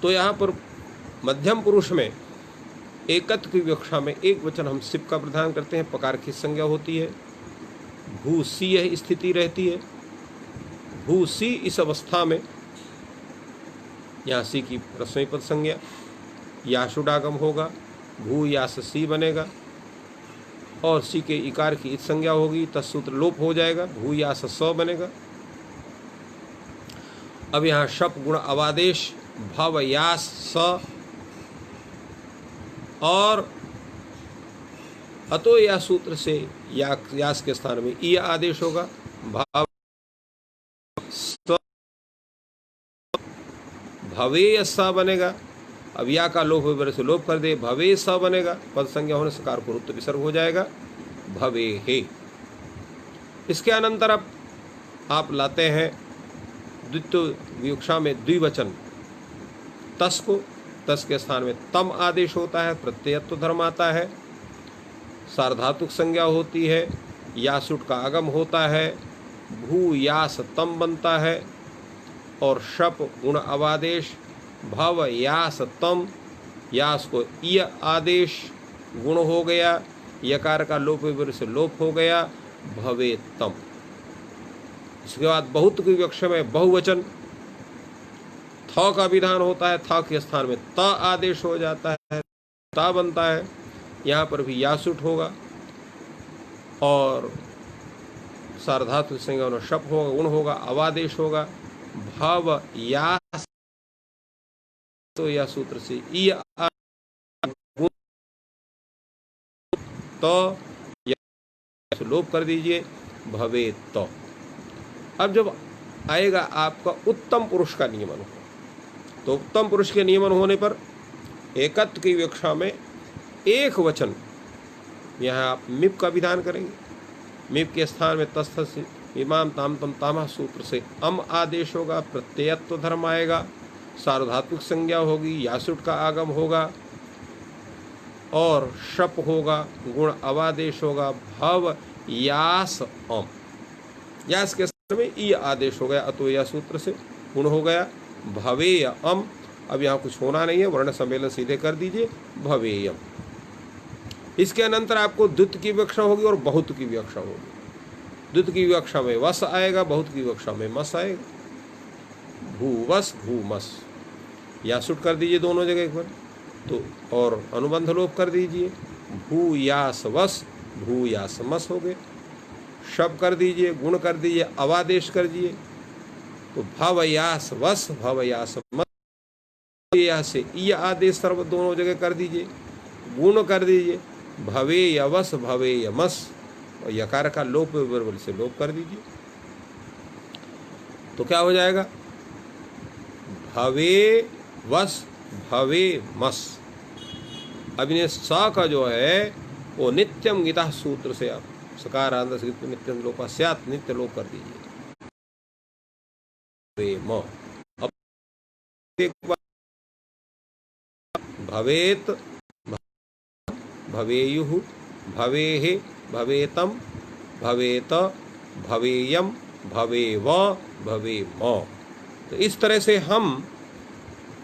तो यहाँ पर मध्यम पुरुष में एकत्व की विवक्षा में एक वचन हम सिप का प्रदान करते हैं, पकार की संज्ञा होती है, भू सी यह स्थिति रहती है। भू सी इस अवस्था में यहाँ सी की रस्वई पद संज्ञा, याशुडागम होगा, भू यास सी बनेगा और सी के इकार की इत संज्ञा होगी, तत्सूत्र लोप हो जाएगा, भू यास स बनेगा। अब यहाँ शप गुण अवादेश भव यास स और अतो या सूत्र से यास के स्थान में ई आदेश होगा, भाव भवे सा बनेगा। अब या का लोप हो से लोप कर दे, भवे सा बनेगा, पद संज्ञा होने से कार पुरुत्व विसर्ग हो जाएगा, भवे हे। इसके अनंतर अब आप लाते हैं द्वितीय विवक्षा में द्विवचन तस को, तस के स्थान में तम आदेश होता है, प्रत्ययत्व धर्म आता है, सार्वधातुक संज्ञा होती है, यासुट का आगम होता है, भू यास तम बनता है और शप गुण अवादेश भव यास तम, यास को य आदेश गुण हो गया, यकार का लोप से लोप हो गया, भवे तम। इसके बाद बहुत की विवक्षा में बहुवचन थ का विधान होता है, थ के स्थान में त आदेश हो जाता है, ता बनता है, यहाँ पर भी यासुट होगा और सार्वधातुक संज्ञा होना शप होगा, गुण होगा, अवादेश होगा, भव यास तो या सूत्र से ई तो लोप कर दीजिए, भवे तो। अब जब आएगा आपका उत्तम पुरुष का नियमन हो, तो उत्तम पुरुष के नियमन होने पर एकत्व की विवक्षा में एक वचन, यहाँ आप मिप का विधान करेंगे, मिप के स्थान में तस्थ इमाम ताम तम तामा सूत्र से अम आदेश होगा, प्रत्ययत्व धर्म आएगा, सार्वधातुक संज्ञा होगी, यासुट का आगम होगा और शप होगा, गुण अवादेश होगा, भव यास अम, यास के स्थान में ई आदेश हो गया, अतो या सूत्र से गुण हो गया, भवेय अम। अब यहाँ कुछ होना नहीं है, वर्ण सम्मेलन सीधे कर दीजिए, भवेयम। इसके अनंतर आपको द्वित की विवक्षा होगी और बहुत की विवक्षा होगी। द्वित की विवक्षा में वस आएगा, बहुत की विवक्षा में मस आएगा, भूवस भूमस, यासुट कर दीजिए दोनों जगह एक बार तो, और अनुबंध लोप कर दीजिए, भू यास वस भू यास मस हो गए, शब कर दीजिए, गुण कर दीजिए, अवादेश कर दीजिए, तो भव यास वस भव यास मस, या से ई आदेश सर्व दोनों जगह कर दीजिए, गुण कर दीजिए, भवे यवस भवे यमस और यकार का लोप बराबर से लोप कर दीजिए, तो क्या हो जाएगा, भवे वस भवे मस। अब इन्हें सा का जो है वो नित्यम गीता सूत्र से आप सकार आंध्र से नित्यम लोपा स्यात् नित्य लोप कर दीजिए, म। अब एक बार भवेत भवेयुः भवेः भवेतम भवेत भवेयम भवेव भवेम। तो इस तरह से हम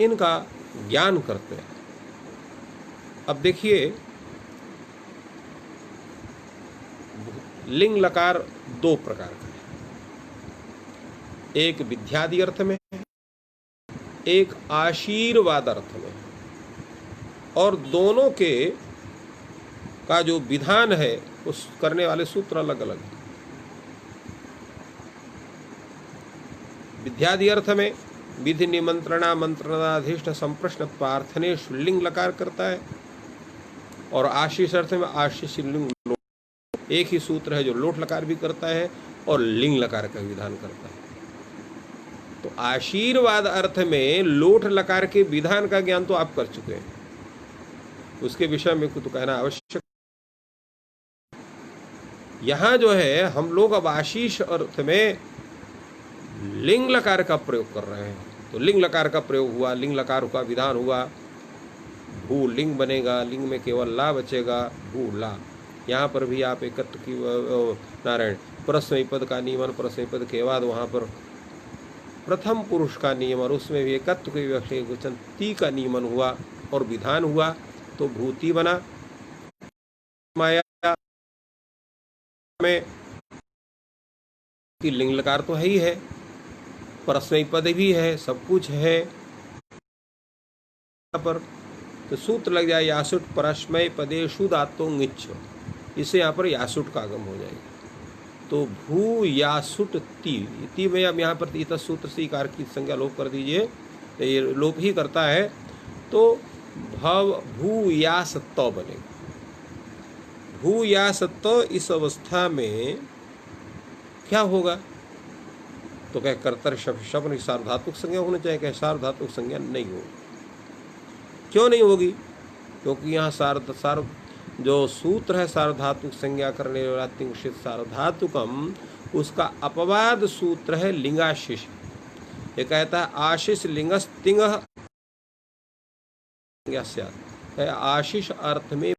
इनका ज्ञान करते हैं। अब देखिए लिंग लकार दो प्रकार का है, एक विद्यादि अर्थ में, एक आशीर्वाद अर्थ में, और दोनों के का जो विधान है उस करने वाले सूत्र अलग अलग है। विद्यादि अर्थ में विधि निमंत्रणा मंत्रणाधीष्ट संप्रश्न प्रार्थनेश लिंग लकार करता है, और आशीष अर्थ में आशीष लिंग एक ही सूत्र है जो लोट लकार भी करता है और लिंग लकार का विधान करता है। तो आशीर्वाद अर्थ में लोट लकार के विधान का ज्ञान तो आप कर चुके हैं, उसके विषय में कुछ तो कहना आवश्यक। यहां जो है हम लोग अब आशीष अर्थ में लिंग लकार का प्रयोग कर रहे हैं। तो लिंग लकार का प्रयोग हुआ, लिंग लकार का विधान हुआ, भू लिंग बनेगा, लिंग में केवल ला बचेगा, भू ला। यहाँ पर भी आप एकत्र की नारायण परस्मैपद का नियमन, परस्मैपद के बाद वहाँ पर प्रथम पुरुष का नियमन, उसमें भी एकत्व के विवक्षण वचन ती का नियमन हुआ और विधान हुआ तो भूति बना। माया में कि लिंग लकार तो है ही है, परस्मयी पद भी है, सब कुछ है पर, तो सूत्र लग जाए यासुट परस्मय पदेशु धातु ङिच्छ, इससे यहाँ पर यासुट का आगम हो जाएगा। तो भू यासुट ती में अब यहाँ पर इत सूत्र से इकार की संज्ञा लोप कर दीजिए, तो ये लोप ही करता है, तो भव भू यासत्व बनेगा। भू यासत्व इस अवस्था में क्या होगा, तो क्या कर्तर शब्द सार्वधातुक संज्ञा होनी चाहिए, क्या सार्वधातुक संज्ञा नहीं होगी। क्यों नहीं होगी, क्योंकि यहाँ जो सूत्र है सार्वधातुक संज्ञा करने वाला तिंशित सार्वधातुकम, उसका अपवाद सूत्र है लिंगाशिष। ये कहता है आशिष लिंगस तिंग, आशिष अर्थ में